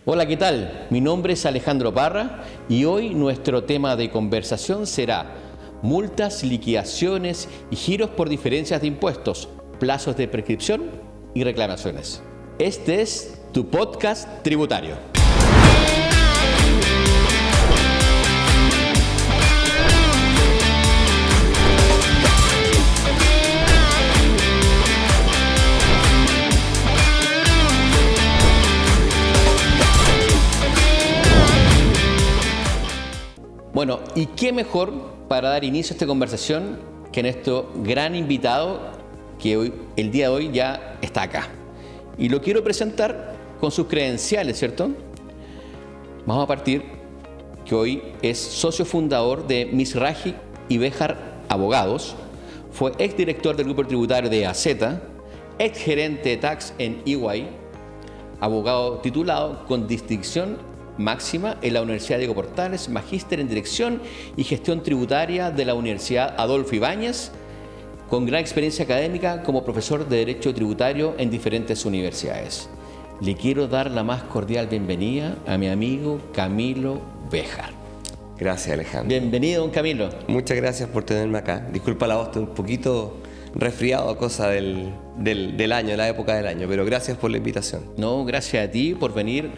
Hola, ¿qué tal? Mi nombre es Alejandro Parra y hoy nuestro tema de conversación será multas, liquidaciones y giros por diferencias de impuestos, plazos de prescripción y reclamaciones. Este es tu podcast tributario. Bueno, y qué mejor para dar inicio a esta conversación que nuestro gran invitado que hoy, el día de hoy ya está acá. Y lo quiero presentar con sus credenciales, ¿cierto? Vamos a partir que hoy es socio fundador de Mizrahi y Béjar Abogados, fue exdirector del grupo tributario de AZ, exgerente de tax en EY, abogado titulado con distinción máxima en la Universidad Diego Portales, magíster en Dirección y Gestión Tributaria de la Universidad Adolfo Ibáñez, con gran experiencia académica como profesor de Derecho Tributario en diferentes universidades. Le quiero dar la más cordial bienvenida a mi amigo Camilo Béjar. Gracias, Alejandro. Bienvenido, don Camilo. Muchas gracias por tenerme acá. Disculpa la voz, estoy un poquito resfriado a causa del año, de la época del año, pero gracias por la invitación. No, gracias a ti por venir.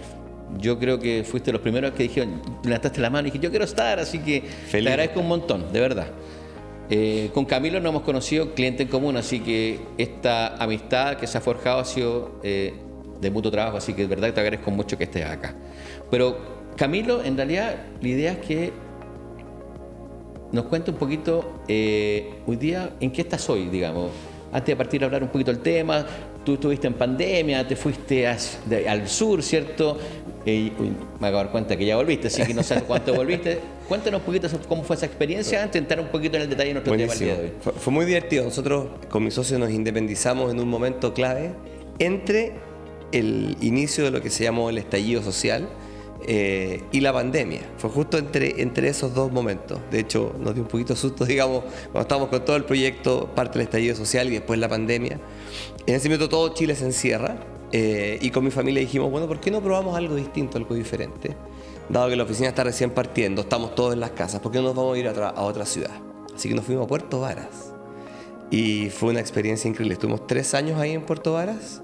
Yo creo que fuiste los primeros que dijeron, levantaste la mano y dije, yo quiero estar, así que Feliz. Te agradezco un montón, de verdad. Con Camilo nos hemos conocido, cliente en común, así que esta amistad que se ha forjado ha sido de mutuo trabajo, así que de verdad te agradezco mucho que estés acá. Pero Camilo, en realidad, la idea es que nos cuente un poquito hoy día en qué estás hoy, digamos. Antes de partir a hablar un poquito del tema, tú estuviste en pandemia, te fuiste al sur, ¿cierto? Me acabo de dar cuenta que ya volviste, así que no sé cuánto volviste. Cuéntanos un poquito cómo fue esa experiencia, antes de entrar un poquito en el detalle de nuestro tema el día de hoy. Fue muy divertido. Nosotros con mi socio nos independizamos en un momento clave entre el inicio de lo que se llamó el estallido social y la pandemia. Fue justo entre esos dos momentos. De hecho, nos dio un poquito de susto, digamos, cuando estábamos con todo el proyecto, parte del estallido social y después la pandemia. En ese momento todo Chile se encierra y con mi familia dijimos, bueno, ¿por qué no probamos algo distinto, algo diferente? Dado que la oficina está recién partiendo, estamos todos en las casas, ¿por qué no nos vamos a ir a otra ciudad? Así que nos fuimos a Puerto Varas. Y fue una experiencia increíble. Estuvimos 3 años ahí en Puerto Varas.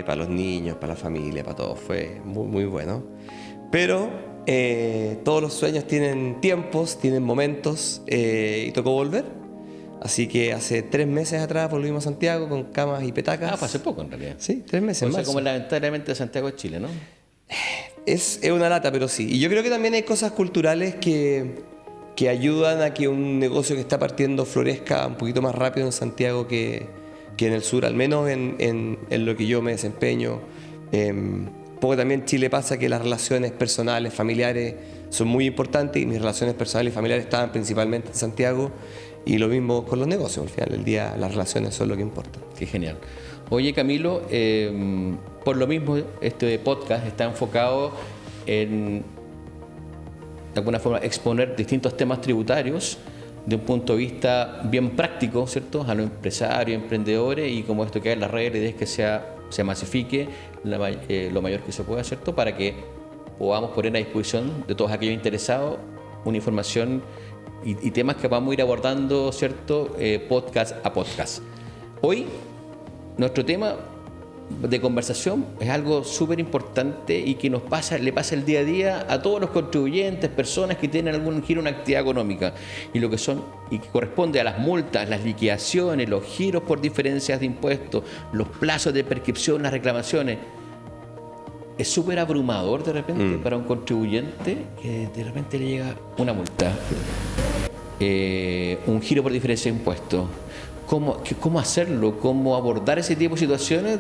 Para los niños, para la familia, para todos. Fue muy, muy bueno. Pero todos los sueños tienen tiempos, tienen momentos y tocó volver. Así que hace 3 meses atrás volvimos a Santiago con camas y petacas. Fue hace poco en realidad. Sí, 3 meses. O sea, como lamentablemente Santiago de Chile, ¿no? Es una lata, pero sí. Y yo creo que también hay cosas culturales que ayudan a que un negocio que está partiendo florezca un poquito más rápido en Santiago que en el sur, al menos en lo que yo me desempeño. Poco también en Chile pasa que las relaciones personales, familiares son muy importantes y mis relaciones personales y familiares estaban principalmente en Santiago y lo mismo con los negocios. Al final del día las relaciones son lo que importa. Qué genial. Oye, Camilo, por lo mismo este podcast está enfocado en, de alguna forma, exponer distintos temas tributarios de un punto de vista bien práctico, ¿cierto? A los empresarios, emprendedores y como esto que hay en las redes, la idea es que se masifique lo mayor que se pueda, ¿cierto? Para que podamos poner a disposición de todos aquellos interesados una información y temas que vamos a ir abordando, ¿cierto? Podcast a podcast. Hoy, nuestro tema de conversación es algo súper importante y que le pasa el día a día a todos los contribuyentes, personas que tienen algún giro en una actividad económica y que corresponde a las multas, las liquidaciones, los giros por diferencias de impuestos, los plazos de prescripción, las reclamaciones. Es súper abrumador de repente para un contribuyente que de repente le llega una multa, un giro por diferencia de impuestos. ¿Cómo hacerlo? ¿Cómo abordar ese tipo de situaciones?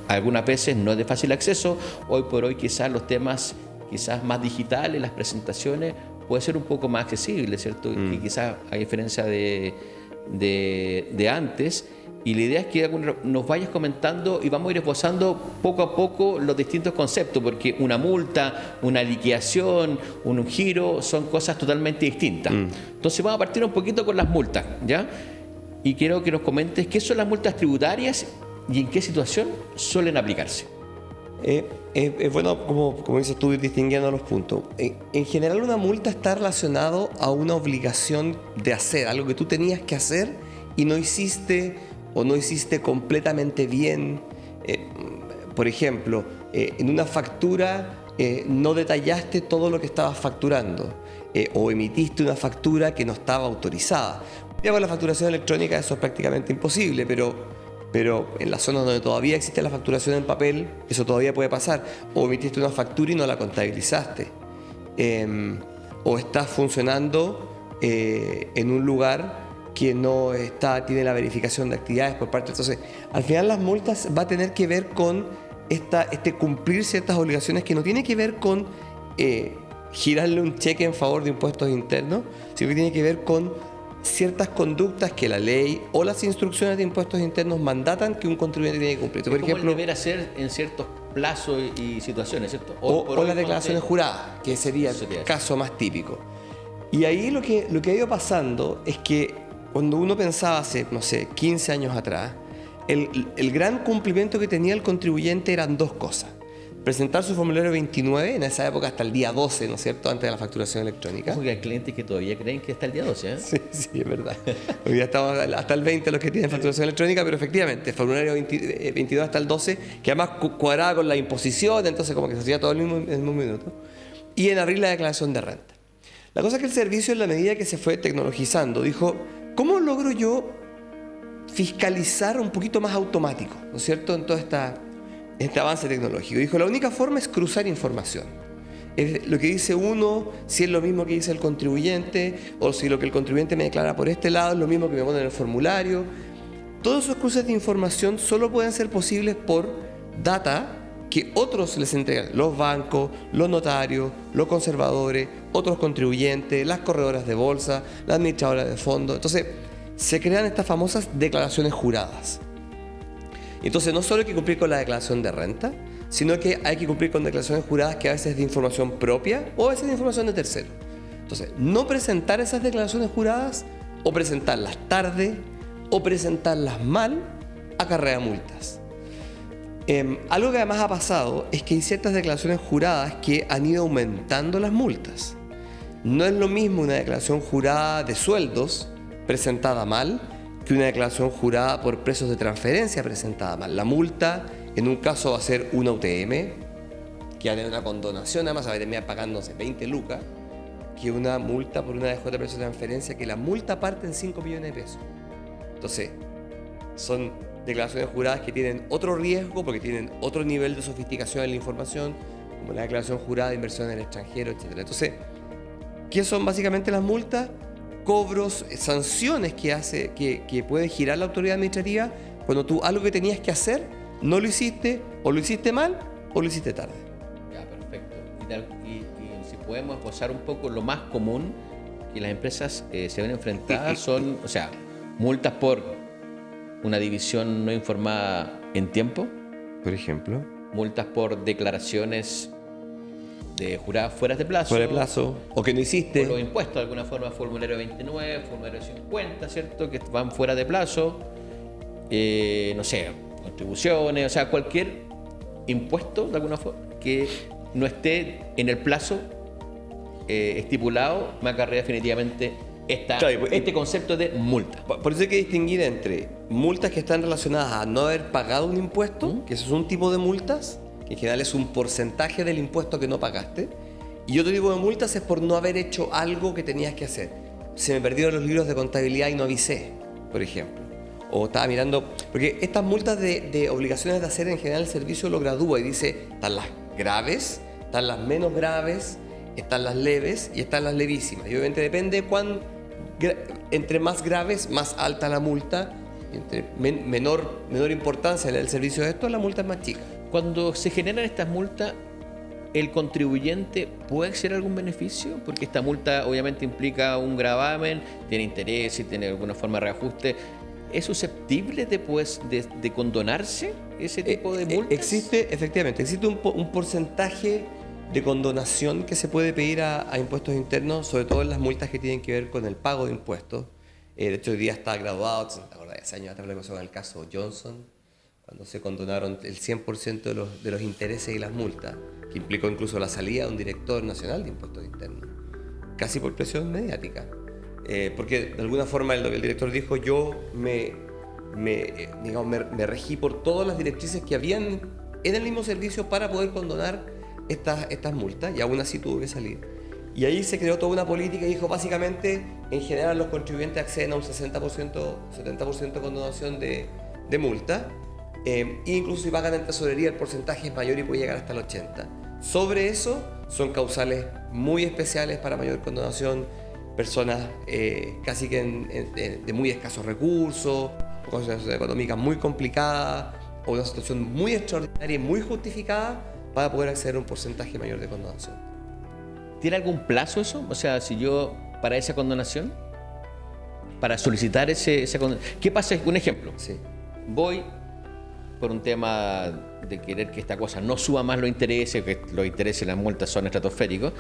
Algunas veces no es de fácil acceso. Hoy por hoy quizás los temas más digitales, las presentaciones, puede ser un poco más accesible, ¿cierto? Que quizás a diferencia de antes. Y la idea es que nos vayas comentando y vamos a ir esbozando poco a poco los distintos conceptos, porque una multa, una liquidación, un giro son cosas totalmente distintas. Entonces vamos a partir un poquito con las multas, ¿ya? Y quiero que nos comentes qué son las multas tributarias y en qué situación suelen aplicarse. Es bueno, como dices tú, ir distinguiendo los puntos. En general, una multa está relacionado a una obligación de hacer, algo que tú tenías que hacer y no hiciste o no hiciste completamente bien. Por ejemplo, en una factura no detallaste todo lo que estabas facturando o emitiste una factura que no estaba autorizada. Ya con la facturación electrónica eso es prácticamente imposible, pero en las zonas donde todavía existe la facturación en papel, eso todavía puede pasar. O emitiste una factura y no la contabilizaste. O estás funcionando en un lugar que no tiene la verificación de actividades por parte. Entonces, al final las multas va a tener que ver con cumplir ciertas obligaciones que no tiene que ver con girarle un cheque en favor de impuestos internos, sino que tiene que ver con ciertas conductas que la ley o las instrucciones de impuestos internos mandatan que un contribuyente tiene que cumplir. Por ejemplo, el deber hacer en ciertos plazos y situaciones, ¿cierto? O las declaraciones juradas, que sería el caso más típico. Y ahí lo que ha ido pasando es que cuando uno pensaba hace, no sé, 15 años atrás, el gran cumplimiento que tenía el contribuyente eran dos cosas. Presentar su formulario 29, en esa época hasta el día 12, ¿no es cierto?, antes de la facturación electrónica. Ojo que hay clientes que todavía creen que está el día 12, ¿eh? Sí, es verdad. Hoy ya estamos hasta el 20 los que tienen facturación electrónica, pero efectivamente, el formulario 22 hasta el 12, que además cuadraba con la imposición, entonces como que se hacía todo en el mismo minuto. Y en abril la declaración de renta. La cosa es que el servicio, en la medida que se fue tecnologizando, dijo, ¿cómo logro yo fiscalizar un poquito más automático, ¿no es cierto?, en todo este avance tecnológico? Dijo, la única forma es cruzar información. Es lo que dice uno, si es lo mismo que dice el contribuyente, o si lo que el contribuyente me declara por este lado es lo mismo que me pone en el formulario. Todos esos cruces de información solo pueden ser posibles por data que otros les entregan, los bancos, los notarios, los conservadores, otros contribuyentes, las corredoras de bolsa, las administradoras de fondos. Entonces, se crean estas famosas declaraciones juradas. Entonces, no solo hay que cumplir con la declaración de renta, sino que hay que cumplir con declaraciones juradas que a veces es de información propia o a veces de información de terceros. Entonces, no presentar esas declaraciones juradas o presentarlas tarde o presentarlas mal acarrea multas. Algo que además ha pasado es que hay ciertas declaraciones juradas que han ido aumentando las multas. No es lo mismo una declaración jurada de sueldos presentada mal que una declaración jurada por precios de transferencia presentada mal. La multa en un caso va a ser una UTM, que va a tener una condonación, además va a terminar pagándose 20 lucas, que una multa por una DJ de precios de transferencia, que la multa parte en 5 millones de pesos. Entonces, son declaraciones juradas que tienen otro riesgo porque tienen otro nivel de sofisticación en la información, como la declaración jurada de inversión en el extranjero, etc. Entonces, ¿qué son básicamente las multas? Cobros, sanciones que puede girar la autoridad administrativa cuando tú algo que tenías que hacer no lo hiciste, o lo hiciste mal o lo hiciste tarde. Ya, perfecto. Y si podemos esbozar un poco lo más común que las empresas se ven enfrentadas son, o sea, multas por una división no informada en tiempo, por ejemplo, multas por declaraciones de juradas fuera de plazo, o que no hiciste, o los impuestos de alguna forma, formulario 29, formulario 50, ¿cierto?, que van fuera de plazo, no sé, contribuciones, o sea, cualquier impuesto de alguna forma que no esté en el plazo estipulado me acarrea definitivamente este concepto de multa. Por eso hay que distinguir entre multas que están relacionadas a no haber pagado un impuesto, que eso es un tipo de multas, que en general es un porcentaje del impuesto que no pagaste, y otro tipo de multas es por no haber hecho algo que tenías que hacer. Se me perdieron los libros de contabilidad y no avisé, por ejemplo. O estaba mirando, porque estas multas de obligaciones de hacer en general el servicio lo gradúa y dice, están las graves, están las menos graves, están las leves y están las levísimas. Y obviamente depende entre más graves, más alta la multa, entre menor importancia el servicio de esto, la multa es más chica. Cuando se generan estas multas, ¿el contribuyente puede acceder a algún beneficio? Porque esta multa obviamente implica un gravamen, tiene interés y tiene alguna forma de reajuste. ¿Es susceptible de condonarse ese tipo de multas? Efectivamente, existe un porcentaje de condonación que se puede pedir a impuestos internos, sobre todo en las multas que tienen que ver con el pago de impuestos. De hecho, hoy día está graduado, ¿te acuerdas? Hace años atrás le pasó con el caso Johnson, cuando se condonaron el 100% de los intereses y las multas, que implicó incluso la salida de un director nacional de impuestos internos, casi por presión mediática. Porque de alguna forma el director dijo, yo me regí por todas las directrices que habían en el mismo servicio para poder condonar estas multas, y aún así tuvo que salir. Y ahí se creó toda una política y dijo, básicamente, en general los contribuyentes acceden a un 60%, 70% de condonación de multa, e incluso si pagan en tesorería el porcentaje es mayor y puede llegar hasta el 80%. Sobre eso son causales muy especiales para mayor condonación, personas casi que de muy escasos recursos, con una situación económica muy complicada, o una situación muy extraordinaria y muy justificada para poder acceder a un porcentaje mayor de condonación. ¿Tiene algún plazo eso? O sea, si yo, para esa condonación, para solicitar esa condonación, ¿qué pasa? Un ejemplo. Sí. Voy por un tema de querer que esta cosa no suba más los intereses, que los intereses y las multas son estratosféricos,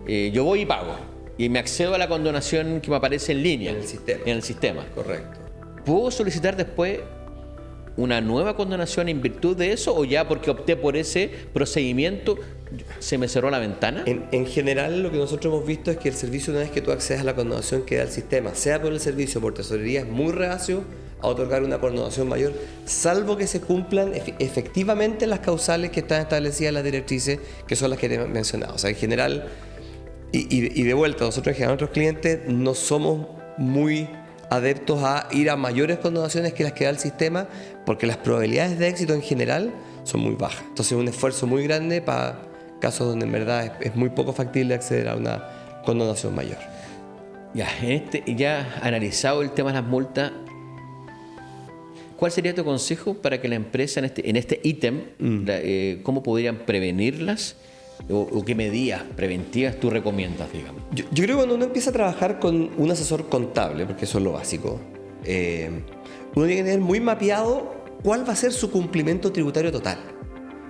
yo voy y pago. Y me accedo a la condonación que me aparece en línea. En el sistema. En el sistema. Correcto. ¿Puedo solicitar después una nueva condonación en virtud de eso, o ya porque opté por ese procedimiento se me cerró la ventana? En general, lo que nosotros hemos visto es que el servicio, una vez que tú accedes a la condonación que da el sistema, sea por el servicio o por tesorería, es muy reacio a otorgar una condonación mayor, salvo que se cumplan efectivamente las causales que están establecidas en las directrices, que son las que te he mencionado. O sea, en general, y de vuelta, nosotros en general, nuestros clientes no somos muy adeptos a ir a mayores condonaciones que las que da el sistema, porque las probabilidades de éxito en general son muy bajas. Entonces es un esfuerzo muy grande para casos donde en verdad es muy poco factible acceder a una condonación mayor. Ya analizado el tema de las multas, ¿cuál sería tu consejo para que la empresa en este ítem, cómo podrían prevenirlas? ¿O qué medidas preventivas tú recomiendas, digamos? Yo creo que cuando uno empieza a trabajar con un asesor contable, porque eso es lo básico, uno tiene que tener muy mapeado cuál va a ser su cumplimiento tributario total.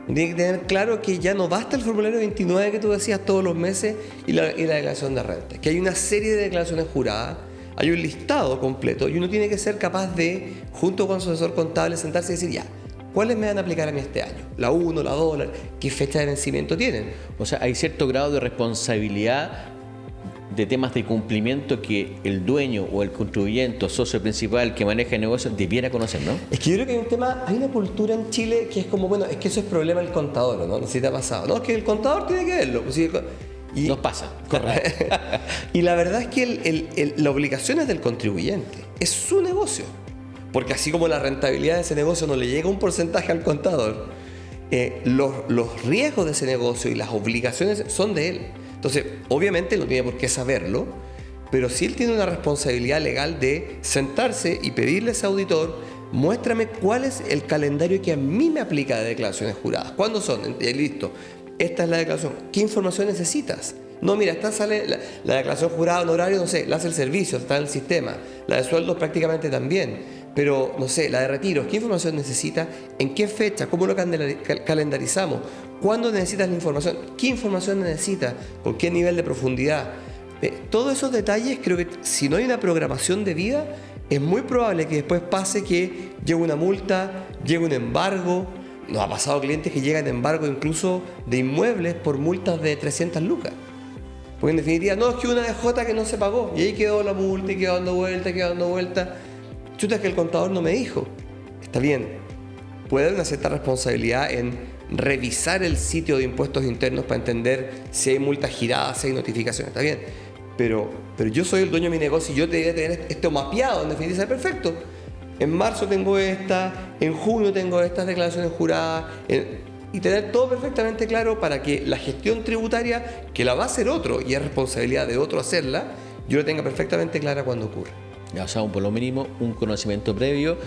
Uno tiene que tener claro que ya no basta el formulario 29 que tú decías todos los meses y la declaración de renta, que hay una serie de declaraciones juradas, hay un listado completo y uno tiene que ser capaz de, junto con su asesor contable, sentarse y decir, ya, ¿cuáles me van a aplicar a mí este año? La 1, la 2, ¿qué fecha de vencimiento tienen? O sea, hay cierto grado de responsabilidad de temas de cumplimiento que el dueño o el contribuyente o socio principal que maneja el negocio debiera conocer, ¿no? Es que yo creo que hay un tema, hay una cultura en Chile que es como, bueno, es que eso es problema del contador, ¿no? No sé si te ha pasado. No, es que el contador tiene que verlo. Pues, nos pasa. Y la verdad es que la obligación es del contribuyente, es su negocio. Porque así como la rentabilidad de ese negocio no le llega un porcentaje al contador, los riesgos de ese negocio y las obligaciones son de él. Entonces, obviamente él no tiene por qué saberlo, pero sí él tiene una responsabilidad legal de sentarse y pedirle a ese auditor, muéstrame cuál es el calendario que a mí me aplica de declaraciones juradas. ¿Cuándo son? Listo. Esta es la declaración. ¿Qué información necesitas? No, mira, esta sale la declaración jurada honorario, no sé, la hace el servicio, está en el sistema. La de sueldos prácticamente también. Pero, no sé, la de retiros, ¿qué información necesitas? ¿En qué fecha? ¿Cómo lo calendarizamos? ¿Cuándo necesitas la información? ¿Qué información necesitas? ¿Con qué nivel de profundidad? Todos esos detalles, creo que si no hay una programación de vida, es muy probable que después pase que llegue una multa, llegue un embargo. Nos ha pasado clientes que llegan embargo incluso de inmuebles por multas de 300 lucas. Porque en definitiva, no, es que una DJ que no se pagó. Y ahí quedó la multa y quedó dando vuelta. Chuta, es que el contador no me dijo. Está bien, puede haber una cierta responsabilidad en revisar el sitio de impuestos internos para entender si hay multas giradas, si hay notificaciones, está bien. Pero yo soy el dueño de mi negocio y yo debería tener esto mapeado, en definitiva, perfecto. En marzo tengo esta, en junio tengo estas declaraciones juradas, y tener todo perfectamente claro para que la gestión tributaria, que la va a hacer otro y es responsabilidad de otro hacerla, yo la tenga perfectamente clara cuando ocurra. O sea, por lo mínimo un conocimiento previo,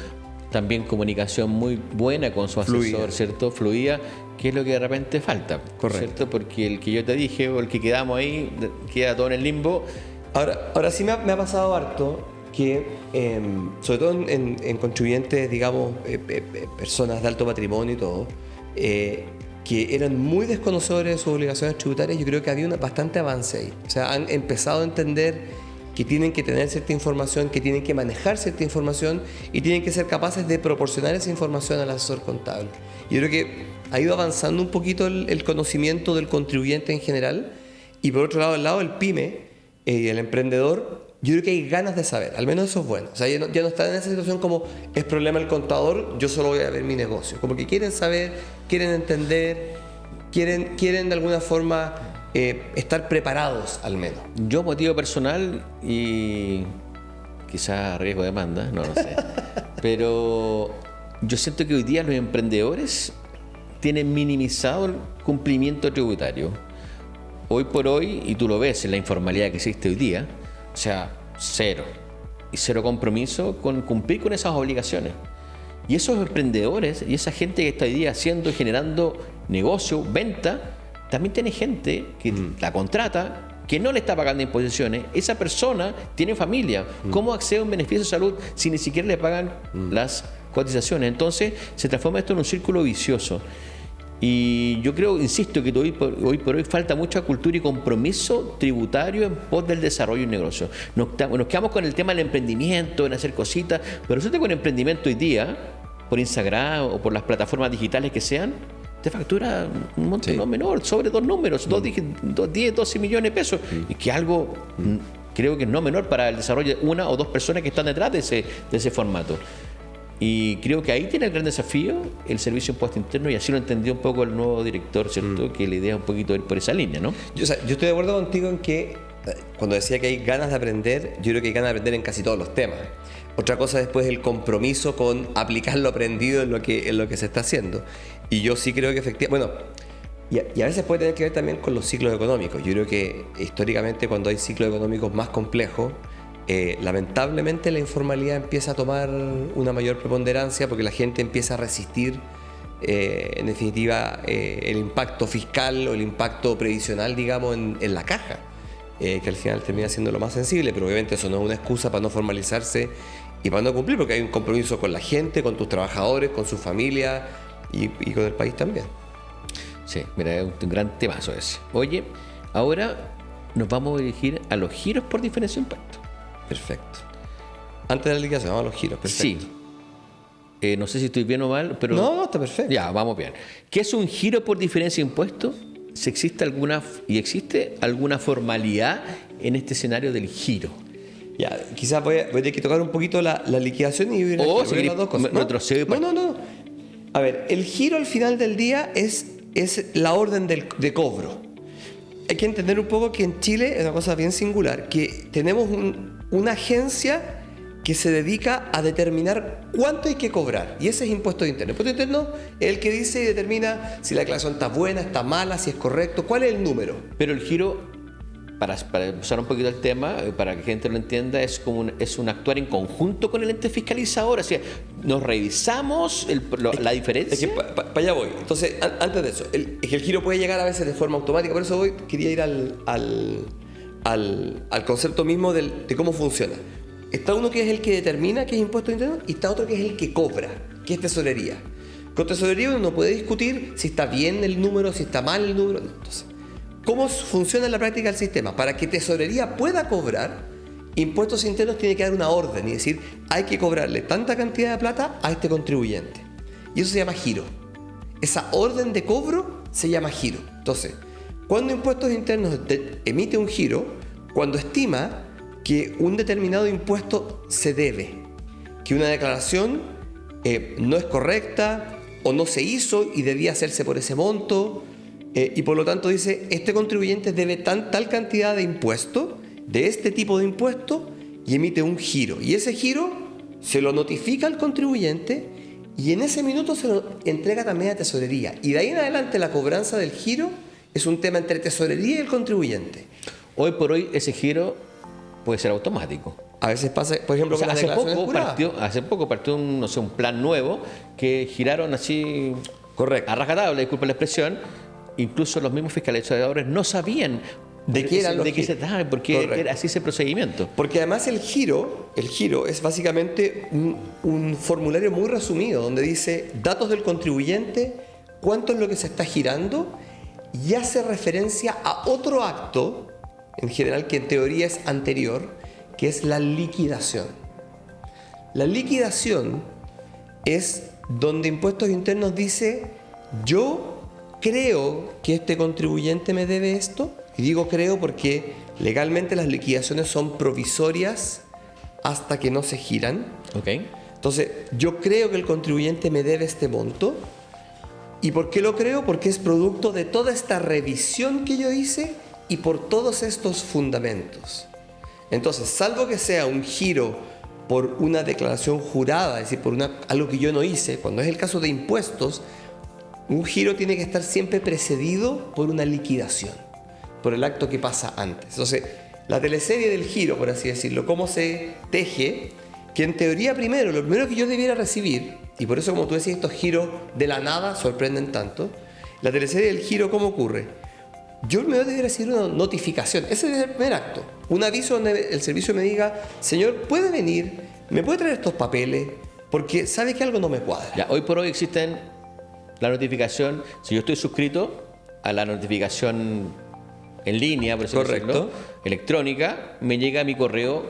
también comunicación muy buena con su asesor, Fluida. ¿cierto? Fluida, que es lo que de repente falta. Correcto. ¿Cierto? Porque el que yo te dije o el que quedamos ahí queda todo en el limbo. Ahora sí me ha pasado harto que, sobre todo en contribuyentes, digamos, personas de alto patrimonio y todo, que eran muy desconocedores de sus obligaciones tributarias, yo creo que había bastante avance ahí. O sea, han empezado a entender que tienen que tener cierta información, que tienen que manejar cierta información y tienen que ser capaces de proporcionar esa información al asesor contable. Yo creo que ha ido avanzando un poquito el conocimiento del contribuyente en general, y por otro lado, al lado del pyme, el emprendedor, yo creo que hay ganas de saber, al menos eso es bueno. O sea, ya no están en esa situación como es problema el contador, yo solo voy a ver mi negocio. Como que quieren saber, quieren entender, quieren de alguna forma estar preparados al menos. Yo, motivo personal y quizás riesgo de demanda, no sé, pero yo siento que hoy día los emprendedores tienen minimizado el cumplimiento tributario. Hoy por hoy, y tú lo ves en la informalidad que existe hoy día, o sea, cero. Y cero compromiso con cumplir con esas obligaciones. Y esos emprendedores y esa gente que está hoy día haciendo y generando negocio, venta, también tiene gente que la contrata, que no le está pagando imposiciones. Esa persona tiene familia. ¿Cómo accede a un beneficio de salud si ni siquiera le pagan las cotizaciones? Entonces se transforma esto en un círculo vicioso. Y yo creo, insisto, que hoy por hoy falta mucha cultura y compromiso tributario en pos del desarrollo de un negocio. Nos quedamos con el tema del emprendimiento, en hacer cositas, pero resulta que con emprendimiento hoy día, por Instagram o por las plataformas digitales que sean, te factura un monto no menor, sobre dos números, 10, 12 millones de pesos, y que algo creo que no menor para el desarrollo de una o dos personas que están detrás de ese formato. Y creo que ahí tiene el gran desafío el Servicio de Impuesto Interno, y así lo entendió un poco el nuevo director, ¿cierto? Que la idea es un poquito ir por esa línea, ¿no? Yo estoy de acuerdo contigo en que cuando decía que hay ganas de aprender, yo creo que hay ganas de aprender en casi todos los temas. Otra cosa después es el compromiso con aplicar lo aprendido en lo que se está haciendo. Y yo sí creo que efectivamente, bueno, y a veces puede tener que ver también con los ciclos económicos. Yo creo que históricamente cuando hay ciclos económicos más complejos, lamentablemente la informalidad empieza a tomar una mayor preponderancia porque la gente empieza a resistir, en definitiva, el impacto fiscal o el impacto previsional, digamos, en la caja, que al final termina siendo lo más sensible, pero obviamente eso no es una excusa para no formalizarse y para no cumplir, porque hay un compromiso con la gente, con tus trabajadores, con su familia y con el país también. Sí, mira, es un gran temazo ese. Oye, ahora nos vamos a dirigir a los giros por diferencia de impuestos. Perfecto. Antes de la liquidación, vamos a los giros. Perfecto. Sí. No sé si estoy bien o mal, pero... No, está perfecto. Ya, vamos bien. ¿Qué es un giro por diferencia de impuestos? Si existe alguna formalidad en este escenario del giro. Ya, quizás voy a tener que tocar un poquito la liquidación y ir o a las dos cosas. No. A ver, el giro al final del día es la orden de cobro. Hay que entender un poco que en Chile es una cosa bien singular, que tenemos una agencia que se dedica a determinar cuánto hay que cobrar, y ese es impuesto interno. El impuesto interno es el que dice y determina si la declaración está buena, está mala, si es correcto, cuál es el número. Pero el giro, para usar un poquito el tema, para que la gente lo entienda, es un actuar en conjunto con el ente fiscalizador. O sea, nos revisamos la diferencia. Es que para allá voy. Entonces, antes de eso, es que el giro puede llegar a veces de forma automática. Por eso quería ir al concepto mismo de cómo funciona. Está uno que es el que determina qué es impuesto interno y está otro que es el que cobra, que es tesorería. Con tesorería uno puede discutir si está bien el número, si está mal el número. Entonces, ¿cómo funciona en la práctica el sistema? Para que tesorería pueda cobrar, impuestos internos tiene que dar una orden y decir, hay que cobrarle tanta cantidad de plata a este contribuyente. Y eso se llama giro. Esa orden de cobro se llama giro. Entonces, cuando impuestos internos emite un giro, cuando estima que un determinado impuesto se debe, que una declaración no es correcta o no se hizo y debía hacerse por ese monto, y por lo tanto dice, este contribuyente debe tal cantidad de impuesto, de este tipo de impuesto, y emite un giro. Y ese giro se lo notifica al contribuyente y en ese minuto se lo entrega también a tesorería. Y de ahí en adelante la cobranza del giro es un tema entre tesorería y el contribuyente. Hoy por hoy ese giro puede ser automático. A veces pasa, por ejemplo, con las declaraciones juradas. Hace poco partió un plan nuevo que giraron así. Correcto. A rajatabla, disculpa la expresión. Incluso los mismos fiscalizadores no sabían de qué eran los giros. Porque era así ese procedimiento. Porque además el giro es básicamente un formulario muy resumido donde dice datos del contribuyente, cuánto es lo que se está girando, y hace referencia a otro acto, en general que en teoría es anterior, que es la liquidación. La liquidación es donde Impuestos Internos dice: yo creo que este contribuyente me debe esto, y digo creo porque legalmente las liquidaciones son provisorias hasta que no se giran. Ok. Entonces, yo creo que el contribuyente me debe este monto. ¿Y por qué lo creo? Porque es producto de toda esta revisión que yo hice y por todos estos fundamentos. Entonces, salvo que sea un giro por una declaración jurada, es decir, por algo que yo no hice, cuando es el caso de impuestos, un giro tiene que estar siempre precedido por una liquidación, por el acto que pasa antes. Entonces, la teleserie del giro, por así decirlo, cómo se teje, que en teoría lo primero que yo debiera recibir, y por eso, como tú decías, estos giros de la nada sorprenden tanto, la teleserie del giro, ¿cómo ocurre? Yo primero debería recibir una notificación, ese es el primer acto, un aviso donde el servicio me diga: señor, puede venir, me puede traer estos papeles, porque sabe que algo no me cuadra. Ya, hoy por hoy existen la notificación, si yo estoy suscrito a la notificación en línea, por así decirlo, electrónica, me llega a mi correo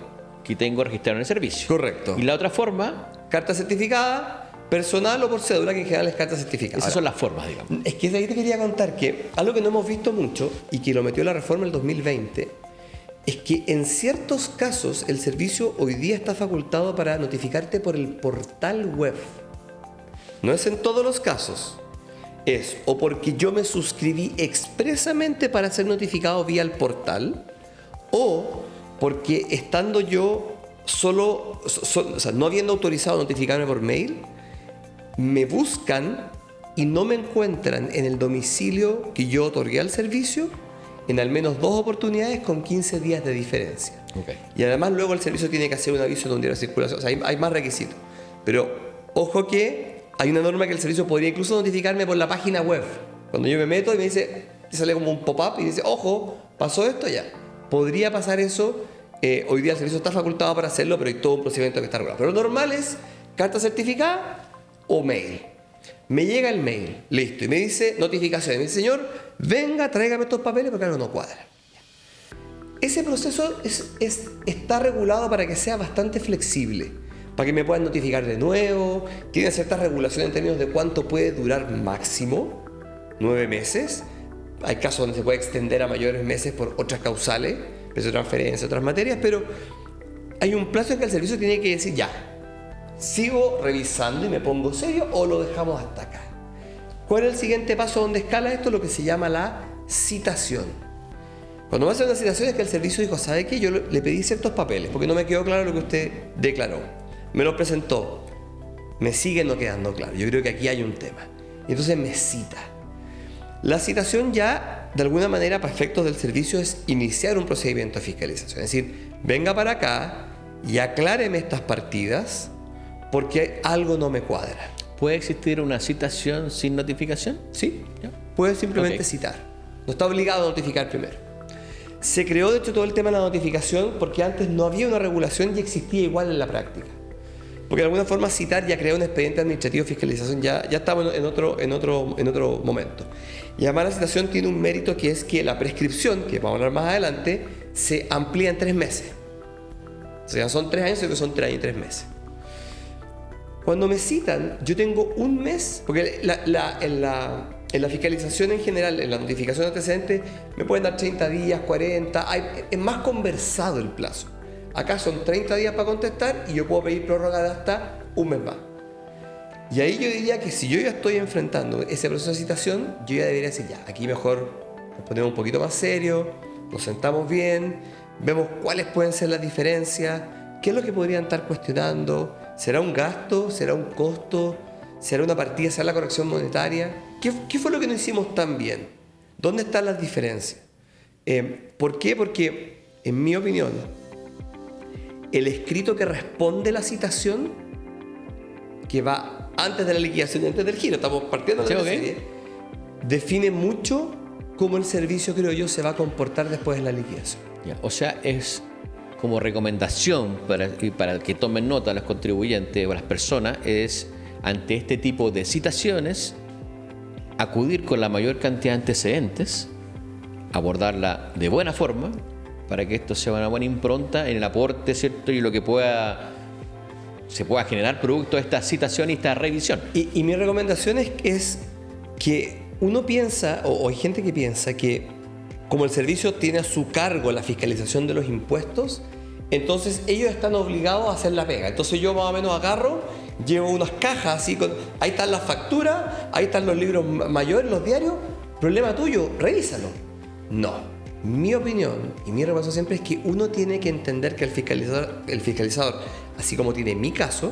que tengo registrado en el servicio. Correcto. Y la otra forma, carta certificada, personal o por cédula, que en general es carta certificada. esas son las formas, digamos. Es que de ahí te quería contar que algo que no hemos visto mucho y que lo metió la reforma del 2020 es que en ciertos casos el servicio hoy día está facultado para notificarte por el portal web. No es en todos los casos. Es o porque yo me suscribí expresamente para ser notificado vía el portal, o porque estando yo o sea, no habiendo autorizado notificarme por mail, me buscan y no me encuentran en el domicilio que yo otorgué al servicio en al menos 2 oportunidades con 15 días de diferencia. Okay. Y además luego el servicio tiene que hacer un aviso en un diario de circulación. O sea, hay más requisitos. Pero ojo que hay una norma que el servicio podría incluso notificarme por la página web. Cuando yo me meto y me dice, sale como un pop-up y dice: ojo, pasó esto ya. Podría pasar eso. Hoy día el servicio está facultado para hacerlo, pero hay todo un procedimiento que está regulado. Pero lo normal es carta certificada o mail. Me llega el mail, listo, y me dice notificación. Me dice: señor, venga, tráigame estos papeles porque algo no cuadra. Ese proceso está regulado para que sea bastante flexible, para que me puedan notificar de nuevo. Tiene ciertas regulaciones en términos de cuánto puede durar máximo, 9 meses. Hay casos donde se puede extender a mayores meses por otras causales, precio de transferencia, otras materias, pero hay un plazo en que el servicio tiene que decir: ya, ¿sigo revisando y me pongo serio o lo dejamos hasta acá? ¿Cuál es el siguiente paso donde escala esto? Lo que se llama la citación. Cuando me hacen una citación es que el servicio dijo: ¿sabe qué? Yo le pedí ciertos papeles porque no me quedó claro lo que usted declaró. Me los presentó. Me sigue no quedando claro. Yo creo que aquí hay un tema. Y entonces me cita. La citación ya, de alguna manera, para efectos del servicio, es iniciar un procedimiento de fiscalización. Es decir, venga para acá y acláreme estas partidas porque algo no me cuadra. ¿Puede existir una citación sin notificación? Sí, puede simplemente citar. No está obligado a notificar primero. Se creó, de hecho, todo el tema de la notificación porque antes no había una regulación y existía igual en la práctica. Porque de alguna forma citar ya crea un expediente administrativo de fiscalización, ya estamos en otro momento. Y además la citación tiene un mérito que es que la prescripción, que vamos a hablar más adelante, se amplía en 3 meses. O sea, son 3 años, sino que son 3 años y 3 meses. Cuando me citan, yo tengo un mes, porque en la fiscalización en general, en la notificación antecedente, me pueden dar 30 días, 40, es más conversado el plazo. Acá son 30 días para contestar y yo puedo pedir prórroga de hasta un mes más. Y ahí yo diría que si yo ya estoy enfrentando ese proceso de citación, yo ya debería decir: ya, aquí mejor nos ponemos un poquito más serios, nos sentamos bien, vemos cuáles pueden ser las diferencias, qué es lo que podrían estar cuestionando, ¿será un gasto? ¿Será un costo? ¿Será una partida? ¿Será la corrección monetaria? ¿Qué fue lo que no hicimos tan bien? ¿Dónde están las diferencias? ¿Por qué? Porque, en mi opinión, el escrito que responde la citación, que va antes de la liquidación y antes del giro, estamos partiendo de la serie, define mucho cómo el servicio, creo yo, se va a comportar después de la liquidación. Ya, o sea, es como recomendación para que tomen nota los contribuyentes o las personas, es ante este tipo de citaciones acudir con la mayor cantidad de antecedentes, abordarla de buena forma, para que esto sea una buena impronta en el aporte, ¿cierto? Y lo que se pueda generar producto de esta citación y esta revisión. Y mi recomendación es que uno piensa, o hay gente que piensa que como el servicio tiene a su cargo la fiscalización de los impuestos, entonces ellos están obligados a hacer la pega. Entonces yo más o menos agarro, llevo unas cajas así, ahí están las facturas, ahí están los libros mayores, los diarios, problema tuyo, revísalo. No, mi opinión y mi recomendación siempre es que uno tiene que entender que el fiscalizador, así como tiene mi caso,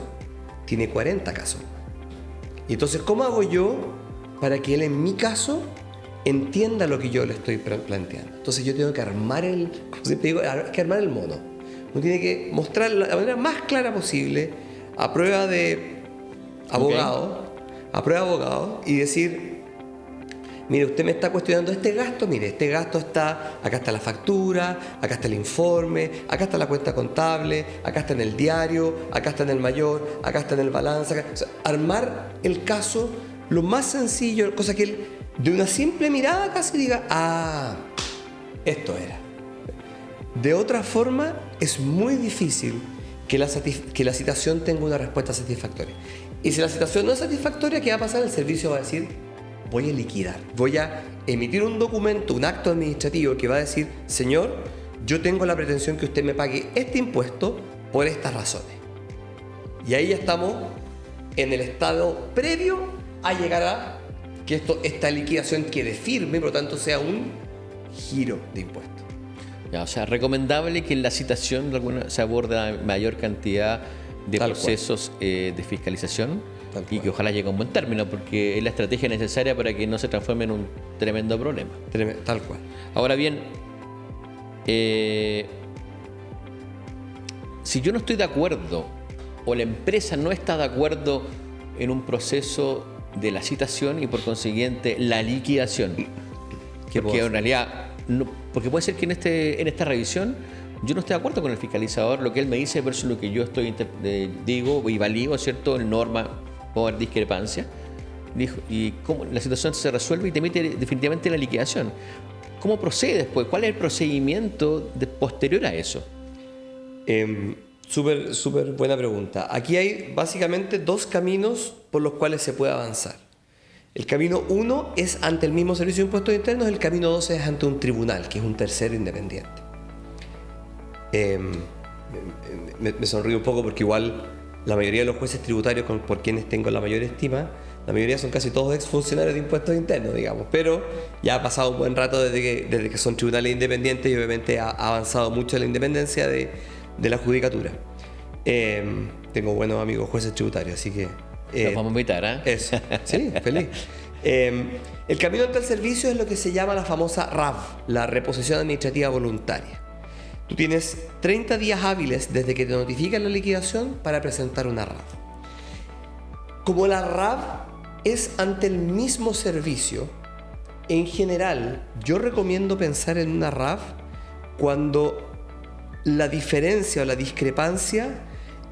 tiene 40 casos. Y entonces, ¿cómo hago yo para que él en mi caso entienda lo que yo le estoy planteando? Entonces yo tengo que armar como siempre digo, hay que armar el mono. Uno tiene que mostrar la manera más clara posible, a prueba de abogado, y decir, mire, usted me está cuestionando este gasto, mire, este gasto está, acá está la factura, acá está el informe, acá está la cuenta contable, acá está en el diario, acá está en el mayor, acá está en el balance. O sea, armar el caso lo más sencillo, cosa que él de una simple mirada casi diga, ah, esto era. De otra forma, es muy difícil que la citación tenga una respuesta satisfactoria. Y si la citación no es satisfactoria, ¿qué va a pasar? El servicio va a decir, voy a liquidar, voy a emitir un documento, un acto administrativo que va a decir, señor, yo tengo la pretensión que usted me pague este impuesto por estas razones. Y ahí ya estamos en el estado previo a llegar a que esta liquidación quede firme y por lo tanto sea un giro de impuestos. Ya, o sea, recomendable que en la citación se aborde mayor cantidad de procesos de fiscalización y que ojalá llegue a un buen término, porque es la estrategia necesaria para que no se transforme en un tremendo problema. Tal cual. Ahora bien, si yo no estoy de acuerdo o la empresa no está de acuerdo en un proceso de la citación y por consiguiente la liquidación, porque en realidad porque puede ser que en esta revisión yo no esté de acuerdo con el fiscalizador, lo que él me dice versus lo que yo digo y valido, ¿cierto? En norma puede haber discrepancia. Y cómo la situación se resuelve y te emite definitivamente la liquidación. ¿Cómo procede después? ¿Cuál es el procedimiento posterior a eso? Súper buena pregunta. Aquí hay básicamente dos caminos por los cuales se puede avanzar. El camino 1 es ante el mismo Servicio de Impuestos Internos, el camino 2 es ante un tribunal, que es un tercero independiente. Me sonrío un poco porque igual la mayoría de los jueces tributarios por quienes tengo la mayor estima, la mayoría son casi todos exfuncionarios de impuestos internos, digamos, pero ya ha pasado un buen rato desde que son tribunales independientes y obviamente ha avanzado mucho la independencia de la judicatura. Tengo buenos amigos jueces tributarios, así que... Nos vamos a invitar, ¿eh? Eso, sí, feliz. El camino ante el servicio es lo que se llama la famosa RAV, la reposición administrativa voluntaria. Tú tienes 30 días hábiles desde que te notifican la liquidación para presentar una RAV. Como la RAV es ante el mismo servicio, en general yo recomiendo pensar en una RAV cuando la diferencia o la discrepancia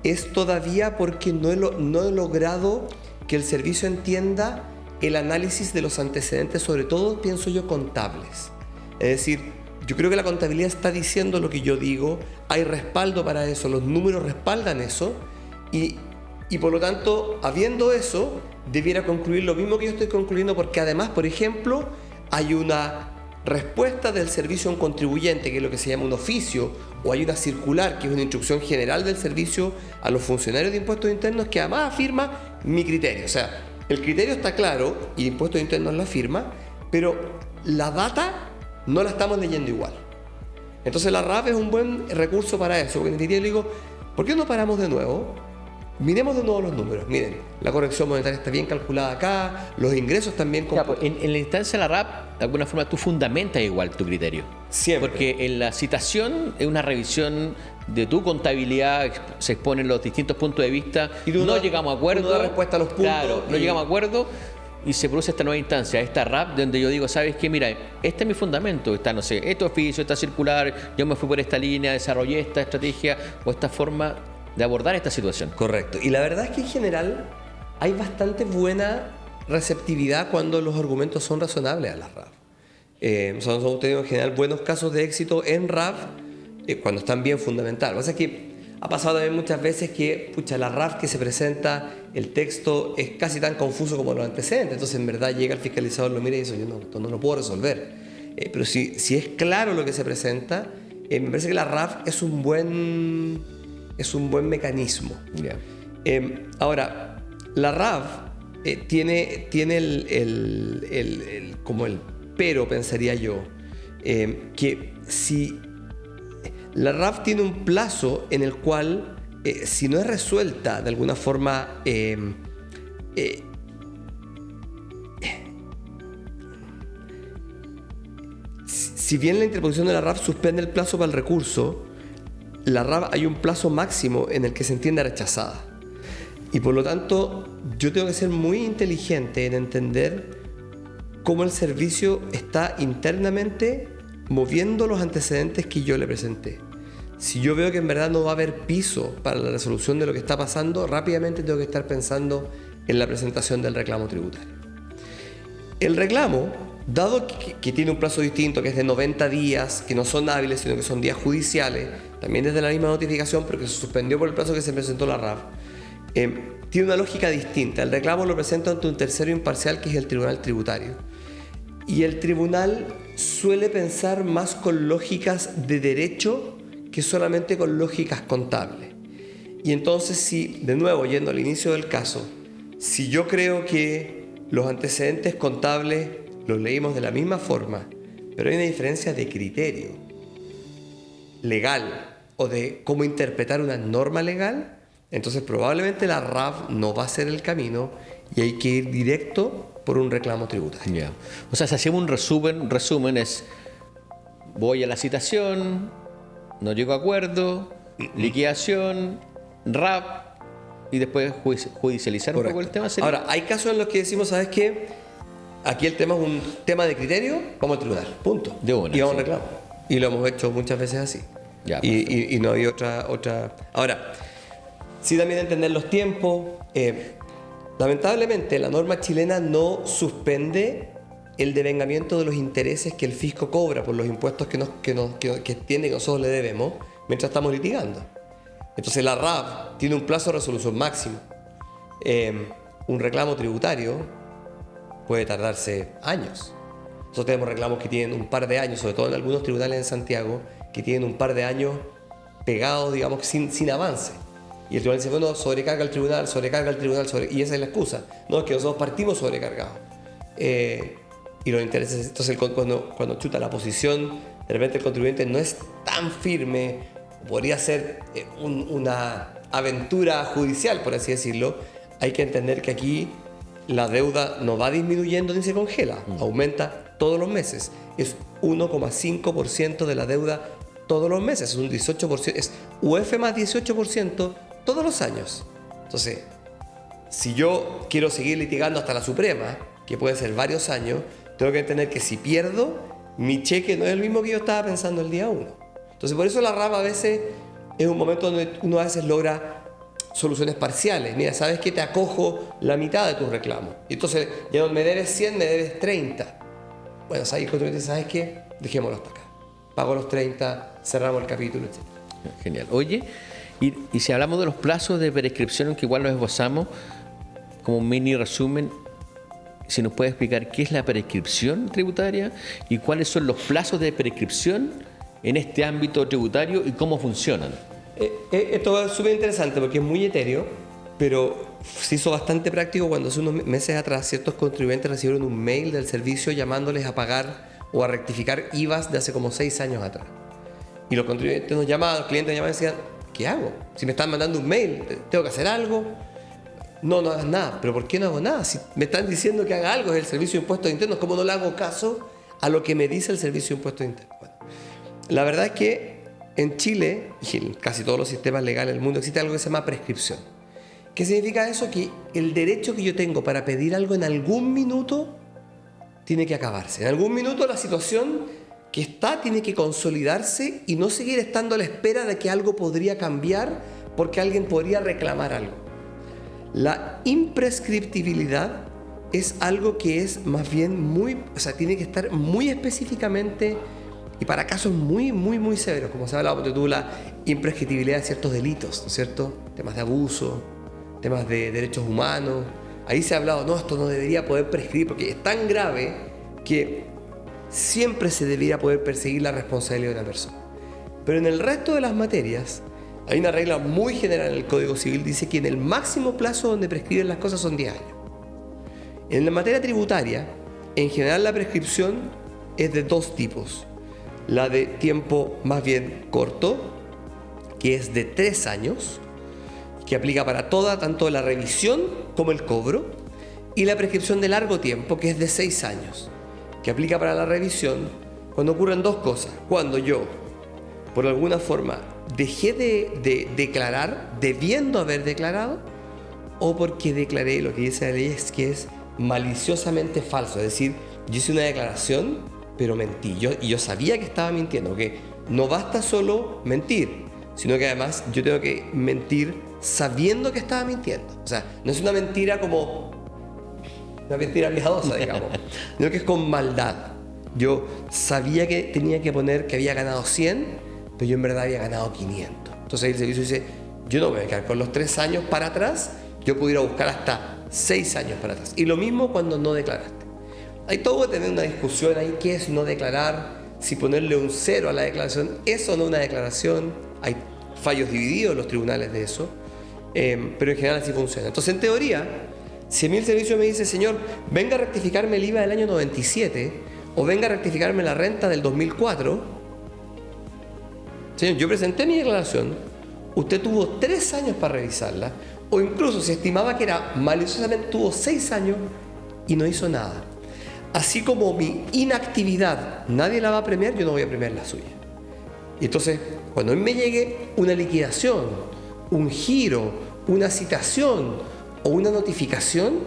es todavía porque no he logrado que el servicio entienda el análisis de los antecedentes, sobre todo, pienso yo, contables. Es decir, yo creo que la contabilidad está diciendo lo que yo digo, hay respaldo para eso, los números respaldan eso, y por lo tanto, habiendo eso, debiera concluir lo mismo que yo estoy concluyendo, porque además, por ejemplo, hay una respuesta del servicio a un contribuyente, que es lo que se llama un oficio, o hay una circular, que es una instrucción general del servicio a los funcionarios de impuestos internos, que además afirma mi criterio. O sea, el criterio está claro y impuestos internos lo afirma, pero la data no la estamos leyendo igual. Entonces la RAV es un buen recurso para eso, porque en definitiva le digo, ¿por qué no paramos de nuevo? Miremos de nuevo los números. Miren, la corrección monetaria está bien calculada acá, los ingresos también... En la instancia de la RAP, de alguna forma tú fundamentas igual tu criterio. Siempre. Porque en la citación es una revisión de tu contabilidad, se exponen los distintos puntos de vista, y no llegamos a acuerdo. Da respuesta a los puntos. Claro, no llegamos a acuerdo y se produce esta nueva instancia, esta RAP, donde yo digo, ¿sabes qué? Mira, este es mi fundamento, está, no sé, este oficio, esta circular, yo me fui por esta línea, desarrollé esta estrategia o esta forma de abordar esta situación. Correcto. Y la verdad es que en general hay bastante buena receptividad cuando los argumentos son razonables a las RAV. Nosotros hemos tenido en general buenos casos de éxito en RAV cuando están bien fundamentadas. Lo que pasa es que ha pasado también muchas veces que, la RAF que se presenta, el texto es casi tan confuso como los antecedentes. Entonces, en verdad, llega el fiscalizador, lo mira y dice, esto no lo puedo resolver. Pero si es claro lo que se presenta, me parece que la RAF es un buen mecanismo. Yeah. Ahora, la RAF tiene como el pero, pensaría yo, que si la RAF tiene un plazo en el cual, si no es resuelta de alguna forma, si bien la interposición de la RAF suspende el plazo para el recurso, la RAF hay un plazo máximo en el que se entiende rechazada. Y por lo tanto, yo tengo que ser muy inteligente en entender cómo el servicio está internamente moviendo los antecedentes que yo le presenté. Si yo veo que en verdad no va a haber piso para la resolución de lo que está pasando, rápidamente tengo que estar pensando en la presentación del reclamo tributario. El reclamo, dado que tiene un plazo distinto, que es de 90 días, que no son hábiles, sino que son días judiciales, también desde la misma notificación, pero que se suspendió por el plazo que se presentó la RAF, tiene una lógica distinta. El reclamo lo presenta ante un tercero imparcial, que es el Tribunal Tributario. Y el tribunal suele pensar más con lógicas de derecho que solamente con lógicas contables. Y entonces, si, de nuevo, yendo al inicio del caso, si yo creo que los antecedentes contables los leímos de la misma forma, pero hay una diferencia de criterio legal o de cómo interpretar una norma legal, entonces probablemente la RAF no va a ser el camino y hay que ir directo por un reclamo tributario. Yeah. O sea, si hacemos un resumen es, voy a la citación, no llego a acuerdo, liquidación, RAF y después judicializar. Correcto. Un poco el tema. ¿Sería? Ahora, hay casos en los que decimos, ¿sabes qué? Aquí el tema es un tema de criterio, vamos al tribunal, punto. De una, y vamos a reclamo. Y lo hemos hecho muchas veces así. Ya, y no hay otra. Ahora, sí también entender los tiempos. Lamentablemente, la norma chilena no suspende el devengamiento de los intereses que el fisco cobra por los impuestos que entiende que nosotros le debemos mientras estamos litigando. Entonces, la RAF tiene un plazo de resolución máximo. Un reclamo tributario puede tardarse años. Nosotros tenemos reclamos que tienen un par de años, sobre todo en algunos tribunales en Santiago, que tienen un par de años pegados, digamos, sin avance. Y el tribunal dice, bueno, sobrecarga el tribunal, y esa es la excusa. No, es que nosotros partimos sobrecargados. Y los intereses, entonces cuando chuta la posición, de repente el contribuyente no es tan firme, podría ser una aventura judicial, por así decirlo, hay que entender que aquí la deuda no va disminuyendo ni se congela, aumenta todos los meses. Es 1,5% de la deuda todos los meses, es un 18%, es UF más 18% todos los años. Entonces, si yo quiero seguir litigando hasta la Suprema, que puede ser varios años, tengo que entender que si pierdo, mi cheque no es el mismo que yo estaba pensando el día 1. Entonces, por eso la RAF a veces es un momento donde uno a veces logra soluciones parciales. Mira, ¿sabes qué? Te acojo la mitad de tus reclamos. Y entonces, ya no me debes 100, me debes 30. Bueno, ¿sabes qué? Dejémoslo hasta acá. Pago los 30, cerramos el capítulo, etc. Genial. Oye, y si hablamos de los plazos de prescripción, que igual los esbozamos, como un mini resumen, si nos puede explicar qué es la prescripción tributaria y cuáles son los plazos de prescripción en este ámbito tributario y cómo funcionan. Esto es súper interesante porque es muy etéreo, pero se hizo bastante práctico cuando hace unos meses atrás ciertos contribuyentes recibieron un mail del servicio llamándoles a pagar o a rectificar IVAs de hace como 6 años atrás. Y los contribuyentes nos llamaban, los clientes nos llamaban y decían, ¿qué hago? Si me están mandando un mail, ¿tengo que hacer algo? No hagas nada. ¿Pero por qué no hago nada? Si me están diciendo que haga algo, es el Servicio de Impuestos Internos, ¿cómo no le hago caso a lo que me dice el Servicio de Impuestos Internos? Bueno, la verdad es que en Chile, y en casi todos los sistemas legales del mundo, existe algo que se llama prescripción. ¿Qué significa eso? Que el derecho que yo tengo para pedir algo en algún minuto tiene que acabarse. En algún minuto la situación que está tiene que consolidarse y no seguir estando a la espera de que algo podría cambiar porque alguien podría reclamar algo. La imprescriptibilidad es algo que es más bien tiene que estar muy específicamente y para casos muy, muy, muy severos, como se ha hablado de la imprescriptibilidad de ciertos delitos, ¿no es cierto? Temas de abuso, temas de derechos humanos. Ahí se ha hablado, no, esto no debería poder prescribir porque es tan grave que siempre se debería poder perseguir la responsabilidad de una persona. Pero en el resto de las materias, hay una regla muy general en el Código Civil, dice que en el máximo plazo donde prescriben las cosas son 10 años. En la materia tributaria, en general la prescripción es de dos tipos. La de tiempo más bien corto, que es de 3 años, que aplica para toda, tanto la revisión como el cobro, y la prescripción de largo tiempo, que es de 6 años, que aplica para la revisión cuando ocurren dos cosas. Cuando yo, por alguna forma, dejé de declarar, debiendo haber declarado, o porque declaré lo que dice la ley es que es maliciosamente falso. Es decir, yo hice una declaración, pero mentí. Y yo sabía que estaba mintiendo, que no basta solo mentir, sino que además yo tengo que mentir sabiendo que estaba mintiendo. O sea, no es una mentira como una mentira piadosa, digamos, sino que es con maldad. Yo sabía que tenía que poner que había ganado 100, pero yo en verdad había ganado 500. Entonces el servicio dice, yo no me voy a quedar con los 3 años para atrás, yo puedo ir a buscar hasta 6 años para atrás. Y lo mismo cuando no declaraste. Hay todo que tener una discusión ahí, qué es no declarar, si ponerle un 0 a la declaración, eso no es una declaración. Hay fallos divididos en los tribunales de eso, pero en general así funciona. Entonces, en teoría, si a mí el servicio me dice, señor, venga a rectificarme el IVA del año 97 o venga a rectificarme la renta del 2004, señor, yo presenté mi declaración, usted tuvo 3 años para revisarla, o incluso si estimaba que era maliciosamente, tuvo 6 años y no hizo nada. Así como mi inactividad nadie la va a premiar, yo no voy a premiar la suya. Y entonces, cuando a mí me llegue una liquidación, un giro, una citación o una notificación